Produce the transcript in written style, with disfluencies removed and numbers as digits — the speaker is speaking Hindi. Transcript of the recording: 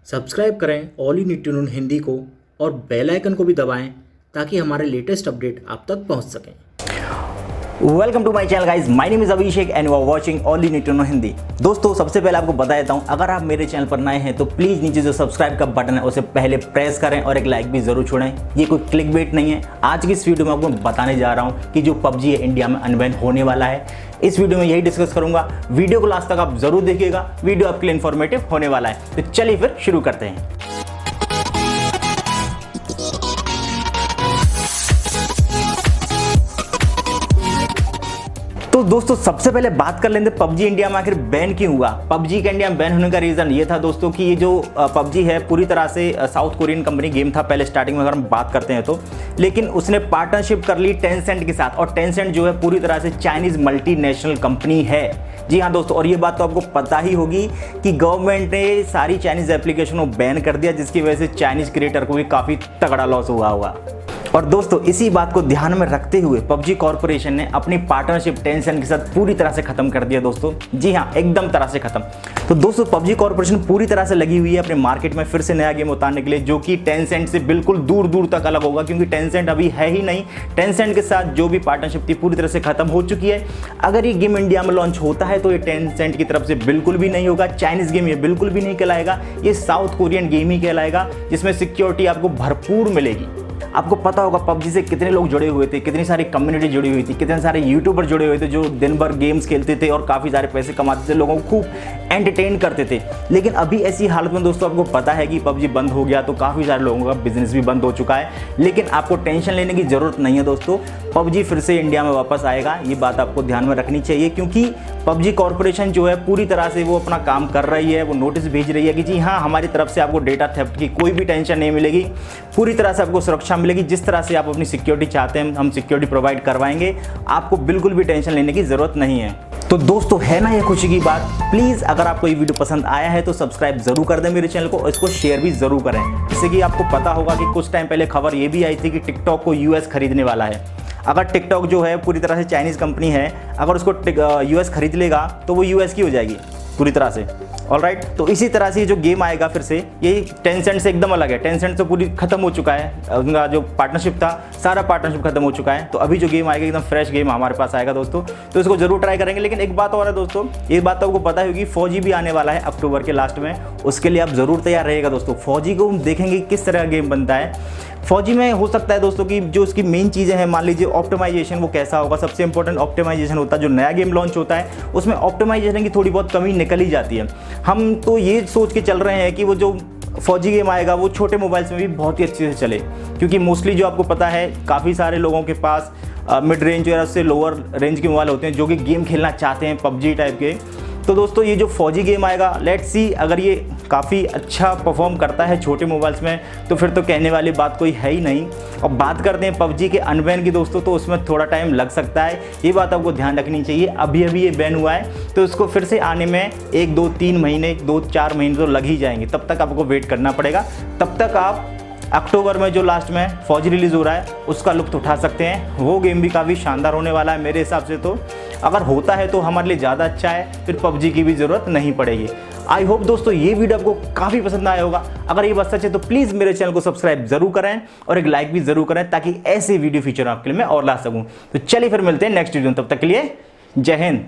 सब्सक्राइब करें all you need to know Hindi को और बेल आइकन को भी दबाएं ताकि हमारे लेटेस्ट अपडेट आप तक पहुंच सकें। Welcome to my channel guys, my name is Abhishek and you are watching all you need to know Hindi. दोस्तों, सबसे पहले आपको बता देता हूं, अगर आप मेरे चैनल पर नए हैं तो प्लीज़ नीचे जो सब्सक्राइब का बटन है उसे पहले प्रेस करें और एक लाइक भी जरूर छोड़ें। ये कोई क्लिकबेट नहीं है। आज की इस वीडियो में आपको बताने जा रहा हूं कि जो पबजी है इंडिया में अनबैन होने वाला है। इस वीडियो में यही डिस्कस करूंगा। वीडियो को लास्ट तक आप जरूर देखिएगा, वीडियो आपके लिए इन्फॉर्मेटिव होने वाला है। तो चलिए फिर शुरू करते हैं। तो दोस्तों, सबसे पहले बात कर लेते पबजी इंडिया में आखिर बैन क्यों हुआ। पबजी का इंडिया में बैन होने का रीज़न ये था दोस्तों कि ये जो पबजी है पूरी तरह से साउथ कोरियन कंपनी गेम था पहले स्टार्टिंग में, अगर हम बात करते हैं तो, लेकिन उसने पार्टनरशिप कर ली टेंसेंट के साथ, और टेंसेंट जो है पूरी तरह से चाइनीज़ मल्टीनेशनल कंपनी है। जी हाँ दोस्तों, और ये बात तो आपको पता ही होगी कि गवर्नमेंट ने सारी चाइनीज़ एप्लीकेशन को बैन कर दिया, जिसकी वजह से चाइनीज़ क्रिएटर को भी काफ़ी तगड़ा लॉस हुआ होगा। और दोस्तों, इसी बात को ध्यान में रखते हुए पबजी कॉर्पोरेशन ने अपनी पार्टनरशिप टेंसेंट के साथ पूरी तरह से खत्म कर दिया दोस्तों। जी हाँ, एकदम तरह से खत्म। तो दोस्तों, पबजी कॉर्पोरेशन पूरी तरह से लगी हुई है अपने मार्केट में फिर से नया गेम उतारने के लिए, जो कि टेंसेंट से बिल्कुल दूर दूर तक अलग होगा, क्योंकि टेंसेंट अभी है ही नहीं। टेंसेंट के साथ जो भी पार्टनरशिप थी पूरी तरह से खत्म हो चुकी है। अगर ये गेम इंडिया में लॉन्च होता है तो ये टेंसेंट की तरफ से बिल्कुल भी नहीं होगा। चाइनीज गेम ये बिल्कुल भी नहीं कहलाएगा, ये साउथ कोरियन गेम ही कहलाएगा, जिसमें सिक्योरिटी आपको भरपूर मिलेगी। आपको पता होगा पबजी से कितने लोग जुड़े हुए थे, कितनी सारी कम्युनिटी जुड़ी हुई थी, कितने सारे यूट्यूबर जुड़े हुए थे जो दिन भर गेम्स खेलते थे और काफ़ी सारे पैसे कमाते थे, लोगों को खूब एंटरटेन करते थे। लेकिन अभी ऐसी हालत में दोस्तों आपको पता है कि पबजी बंद हो गया तो काफ़ी सारे लोगों का बिजनेस भी बंद हो चुका है। लेकिन आपको टेंशन लेने की ज़रूरत नहीं है दोस्तों, पबजी फिर से इंडिया में वापस आएगा। ये बात आपको ध्यान में रखनी चाहिए, क्योंकि पबजी कॉर्पोरेशन जो है पूरी तरह से वो अपना काम कर रही है। वो नोटिस भेज रही है कि जी हाँ, हमारी तरफ से आपको डेटा थेफ्ट की कोई भी टेंशन नहीं मिलेगी, पूरी तरह से आपको सुरक्षा मिलेगी। जिस तरह से आप अपनी सिक्योरिटी चाहते हैं हम सिक्योरिटी प्रोवाइड करवाएंगे, आपको बिल्कुल भी टेंशन लेने की ज़रूरत नहीं है। तो दोस्तों, है ना ये खुशी की बात। प्लीज़ अगर आपको ये वीडियो पसंद आया है तो सब्सक्राइब जरूर कर दें मेरे चैनल को, और इसको शेयर भी जरूर करें। जैसे कि आपको पता होगा कि कुछ टाइम पहले खबर ये भी आई थी कि टिकटॉक को यूएस खरीदने वाला है। अगर टिकटॉक जो है पूरी तरह से चाइनीज़ कंपनी है, अगर उसको यूएस खरीद लेगा तो वो यूएस की हो जाएगी पूरी तरह से। ऑलराइट, तो इसी तरह से जो गेम आएगा फिर से, ये टेंसेंट से एकदम अलग है। टेंसेंट तो पूरी खत्म हो चुका है, उनका जो पार्टनरशिप था सारा पार्टनरशिप खत्म हो चुका है। तो अभी जो गेम आएगा एकदम फ्रेश गेम हमारे पास आएगा दोस्तों, तो इसको जरूर ट्राई करेंगे। लेकिन एक बात और है दोस्तों, ये बात तो आपको पता होगी, फौजी भी आने वाला है अक्टूबर के लास्ट में। उसके लिए आप जरूर तैयार रहिएगा दोस्तों। फौजी को हम देखेंगे किस तरह का गेम बनता है। फौजी में हो सकता है दोस्तों कि जो उसकी मेन चीज़ें हैं, मान लीजिए ऑप्टिमाइजेशन वो कैसा होगा। सबसे इंपॉर्टेंट ऑप्टिमाइजेशन होता है। जो नया गेम लॉन्च होता है उसमें ऑप्टिमाइजेशन की थोड़ी बहुत कमी निकल ही जाती है। हम तो ये सोच के चल रहे हैं कि वो जो फौजी गेम आएगा वो छोटे मोबाइल्स में भी बहुत ही अच्छे से चले, क्योंकि मोस्टली जो आपको पता है काफ़ी सारे लोगों के पास मिड रेंज या उससे लोअर रेंज के मोबाइल होते हैं जो कि गेम खेलना चाहते हैं पबजी टाइप के। तो दोस्तों, ये जो फौजी गेम आएगा, लेट्स सी, अगर ये काफ़ी अच्छा परफॉर्म करता है छोटे मोबाइल्स में तो फिर तो कहने वाली बात कोई है ही नहीं। और बात करते हैं पबजी के अनबैन की दोस्तों, तो उसमें थोड़ा टाइम लग सकता है। ये बात आपको ध्यान रखनी चाहिए। अभी ये बैन हुआ है तो इसको फिर से आने में 1 2 3 महीने 2-4 महीने तो लग ही जाएंगे। तब तक आपको वेट करना पड़ेगा। तब तक आप अक्टूबर में जो लास्ट में फौजी रिलीज़ हो रहा है उसका लुत्फ़ उठा सकते हैं। वो गेम भी काफ़ी शानदार होने वाला है मेरे हिसाब से। तो अगर होता है तो हमारे लिए ज़्यादा अच्छा है, फिर पबजी की भी ज़रूरत नहीं पड़ेगी। आई होप दोस्तों ये वीडियो आपको काफ़ी पसंद आया होगा। अगर ये बात सच है तो प्लीज़ मेरे चैनल को सब्सक्राइब जरूर करें और एक लाइक भी जरूर करें, ताकि ऐसे वीडियो फीचर आपके लिए मैं और ला सकूँ। तो चलिए फिर मिलते हैं नेक्स्ट वीडियो में। तब तक के लिए जय हिंद।